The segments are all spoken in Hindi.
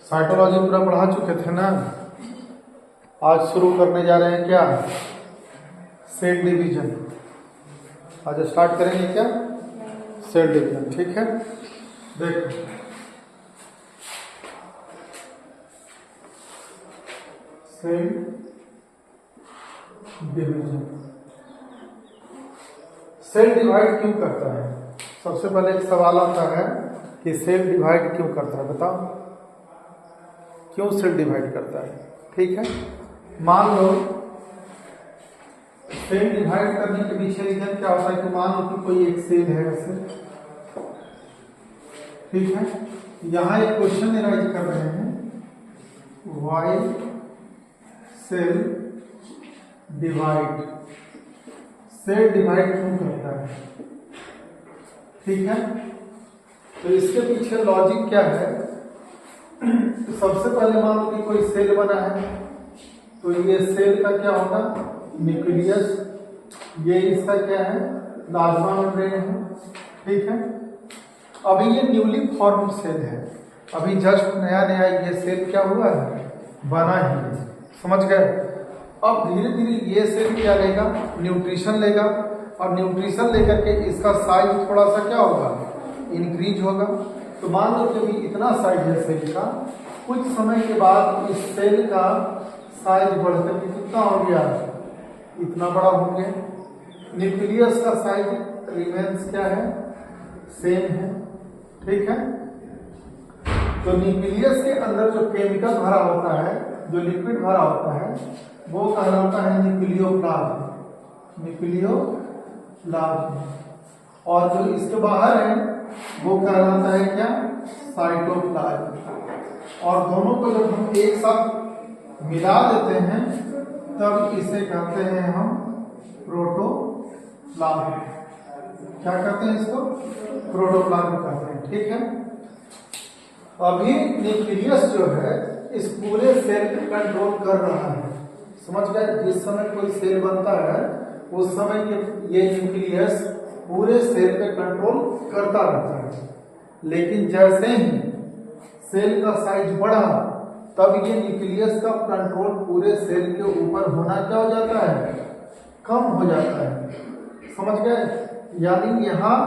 साइटोलॉजी पूरा पढ़ा चुके थे ना। आज शुरू करने जा रहे हैं क्या, सेल डिवीजन। आज स्टार्ट करेंगे क्या, सेल डिवीजन। ठीक है, देखो सेल डिवीजन। सेल डिवाइड क्यों करता है? सबसे पहले एक सवाल आता है कि सेल डिवाइड क्यों करता है, बताओ क्यों सेल डिवाइड करता है। ठीक है, मान लो सेल डिवाइड करने के पीछे रीजन क्या होता है कि मान लो कि कोई एक सेल है ऐसे, ठीक है। यहां एक क्वेश्चन एनालाइज कर रहे हैं, why cell divide, cell divide क्यों करता है। ठीक है, तो इसके पीछे लॉजिक क्या है। तो सबसे पहले मान लो कि कोई सेल बना है, तो ये सेल का क्या होगा, न्यूक्लियस। ये इसका क्या है, प्लाज्मा मेम्ब्रेन है। ठीक है, अभी ये न्यूली फॉर्म सेल है, अभी जस्ट नया नया ये सेल क्या हुआ है, बना ही है, समझ गए। अब धीरे धीरे ये सेल क्या लेगा, न्यूट्रिशन लेगा, और न्यूट्रिशन लेकर के इसका साइज थोड़ा सा क्या होगा, इंक्रीज होगा। तो मान लो कि अभी इतना साइज है सेल का, कुछ समय के बाद इस सेल का साइज बढ़कर के कितना हो गया, इतना बड़ा हो गया। न्यूक्लियस का साइज रिमेन्स क्या है, सेम है। ठीक है, तो न्यूक्लियस के अंदर जो केमिकल भरा होता है, जो लिक्विड भरा होता है, वो कहलाता है न्यूक्लियोप्लाज्म, न्यूक्लियोप्लाज्म। और जो इसके बाहर है वो कहलाता है क्या, साइटोप्लाज्म। और दोनों को जब हम एक साथ मिला देते हैं तब इसे कहते हैं हम प्रोटोप्लाज्म। क्या कहते हैं इसको, प्रोटोप्लाज्म कहते हैं। ठीक है, अभी न्यूक्लियस जो है इस पूरे सेल पे कंट्रोल कर रहा है, समझ गए। जिस समय कोई सेल बनता है उस समय ये न्यूक्लियस पूरे सेल पे कंट्रोल करता रहता है, लेकिन जैसे ही सेल का साइज बढ़ा तब ये न्यूक्लियस का कंट्रोल पूरे सेल के ऊपर होना क्या हो जाता है, कम हो जाता है, समझ गए। यानी यहाँ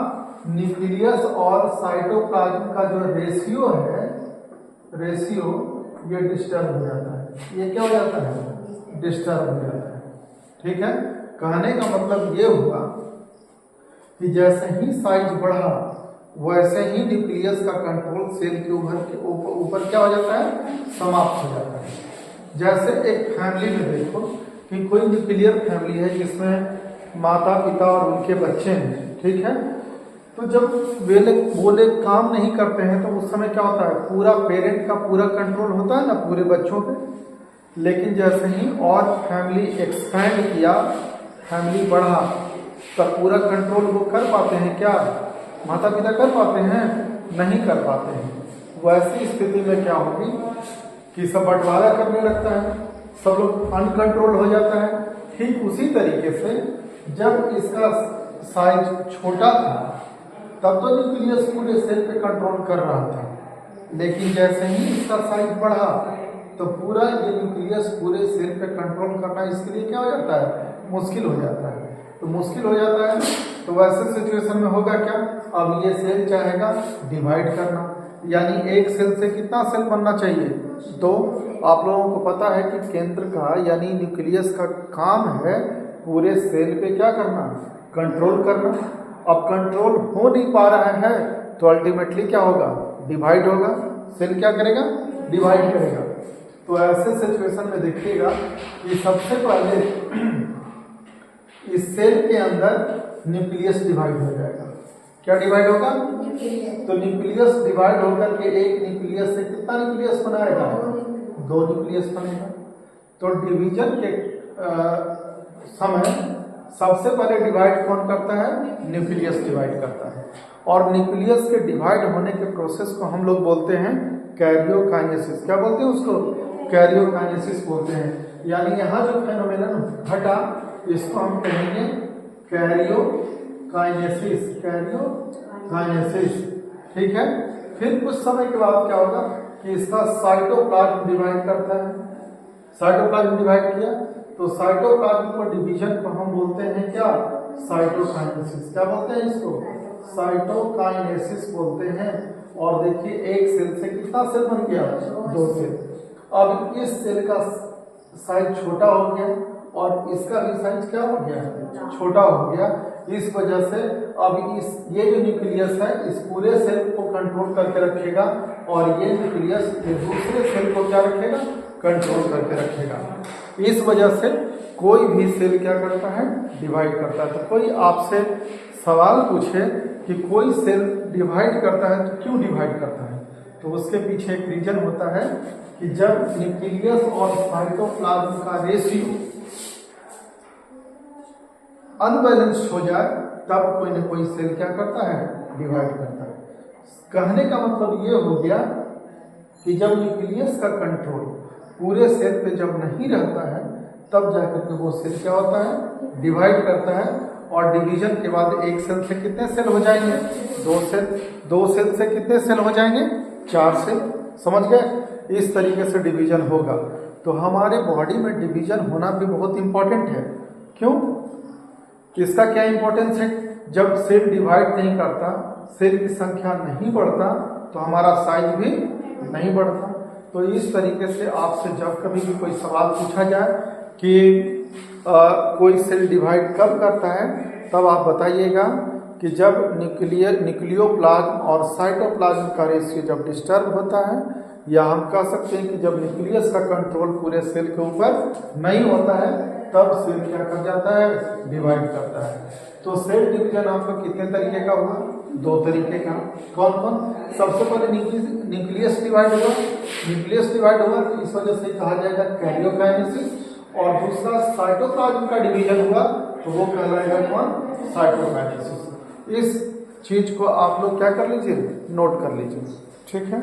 न्यूक्लियस और साइटोप्लाज्म का जो रेशियो है, रेशियो ये डिस्टर्ब हो जाता है। ये क्या हो जाता है, डिस्टर्ब हो जाता है। ठीक है, कहने का मतलब ये हुआ कि जैसे ही साइज बढ़ा वैसे ही न्यूक्लियस का कंट्रोल सेल के ऊपर क्या हो जाता है, समाप्त हो जाता है। जैसे एक फैमिली में देखो कि कोई न्यूक्लियर फैमिली है जिसमें माता पिता और उनके बच्चे हैं। ठीक है, तो जब वो लोग काम नहीं करते हैं तो उस समय क्या होता है, पूरा पेरेंट का पूरा कंट्रोल होता है ना पूरे बच्चों पे। लेकिन जैसे ही और फैमिली एक्सपैंड किया, फैमिली बढ़ा, तब पूरा कंट्रोल वो कर पाते हैं क्या, माता पिता कर पाते हैं, नहीं कर पाते हैं। वैसी स्थिति में क्या होगी कि सब बंटवारा करने लगता है, सब लोग अनकंट्रोल हो जाता है। ठीक उसी तरीके से जब इसका साइज छोटा था तब तो न्यूक्लियस पूरे सेल पे कंट्रोल कर रहा था, लेकिन जैसे ही इसका साइज बढ़ा तो पूरा ये न्यूक्लियस पूरे सेल पे कंट्रोल करना इसके लिए क्या हो जाता है, मुश्किल हो जाता है। तो मुश्किल हो जाता है तो वैसे सिचुएशन में होगा क्या, अब ये सेल चाहेगा डिवाइड करना, यानी एक सेल से कितना सेल बनना चाहिए, दो। आप लोगों को पता है कि केंद्र का यानी न्यूक्लियस का काम है पूरे सेल पे क्या करना, कंट्रोल करना। अब कंट्रोल हो नहीं पा रहा है तो अल्टीमेटली क्या होगा, डिवाइड होगा। सेल क्या करेगा, डिवाइड करेगा। तो ऐसे सिचुएशन में देखिएगा कि सबसे पहले इस सेल के अंदर न्यूक्लियस डिवाइड हो जाएगा। क्या डिवाइड होगा, तो न्यूक्लियस डिवाइड होकर के एक न्यूक्लियस से कितना न्यूक्लियस बनाएगा, दो न्यूक्लियस बनेगा। तो डिवीजन के समय सबसे पहले डिवाइड कौन करता है, न्यूक्लियस डिवाइड करता है। और न्यूक्लियस के डिवाइड होने के प्रोसेस को हम लोग बोलते हैं कैरियोकाइनेसिस। क्या बोलते हैं उसको, कैरियोकाइनेसिस बोलते हैं। यानी यहाँ जो फेनोमेनन घटा इसको हम कहेंगे कैरियोकाइनेसिस, कैरियोकाइनेसिस। ठीक है, फिर कुछ समय के बाद क्या होगा, कि इसका साइटोप्लाज्म डिवाइड करता है। साइटोप्लाज्म डिवाइड किया तो साइटोप्लाज्म को डिवीजन को हम बोलते हैं क्या, साइटोकाइनेसिस। क्या बोलते हैं इसको, साइटोकाइनेसिस बोलते हैं। और देखिए एक सेल से कितना सेल बन गया, 2 सेल। अब इस सेल का साइज छोटा हो गया और इसका भी साइज क्या हो गया, छोटा हो गया। इस वजह से अब ये जो न्यूक्लियस है इस पूरे सेल को कंट्रोल करके रखेगा और ये न्यूक्लियस दूसरे सेल को क्या रखेगा, कंट्रोल करके रखेगा। इस वजह से कोई भी सेल क्या करता है, डिवाइड करता है। तो कोई आपसे सवाल पूछे कि कोई सेल डिवाइड करता है तो क्यों डिवाइड करता है, तो उसके पीछे एक रीजन होता है कि जब न्यूक्लियस और साइटोप्लाज्म का रेशियो अनबैलेंस्ड हो जाए तब कोई न कोई सेल क्या करता है, डिवाइड करता है। कहने का मतलब ये हो गया कि जब न्यूक्लियस का कंट्रोल पूरे सेल पे जब नहीं रहता है तब जाकर के वो सेल क्या होता है, डिवाइड करता है। और डिवीजन के बाद एक सेल से कितने सेल हो जाएंगे, 2 सेल। 2 सेल से कितने सेल हो जाएंगे, 4 सेल। समझ गए, इस तरीके से डिवीजन होगा। तो हमारे बॉडी में डिवीजन होना भी बहुत इंपॉर्टेंट है। क्यों, इसका क्या इंपॉर्टेंस है, जब सेल डिवाइड नहीं करता, सेल की संख्या नहीं बढ़ता तो हमारा साइज भी नहीं बढ़ता। तो इस तरीके से आपसे जब कभी भी कोई सवाल पूछा जाए कि कोई सेल डिवाइड कब करता है, तब आप बताइएगा कि जब न्यूक्लियोप्लाज्म और साइटोप्लाज्म का रेशियो जब डिस्टर्ब होता है, या हम कह सकते हैं कि जब न्यूक्लियस का कंट्रोल पूरे सेल के ऊपर नहीं होता है तब सेल क्या कर जाता है, डिवाइड करता है। तो सेल डिवीजन आपका कितने तरीके का हुआ, 2 तरीके का। कौन कौन, सबसे पहले न्यूक्लियस डिवाइड हुआ। न्यूक्लियस डिवाइड हुआ तो इस वजह से कहा जाएगा कैरियोकाइनेसिस। और दूसरा साइटोप्लाज्म का डिवीजन हुआ तो वो कहलाएगा कौन, साइटोकाइनेसिस। इस चीज को आप लोग क्या कर लीजिए, नोट कर लीजिए। ठीक है।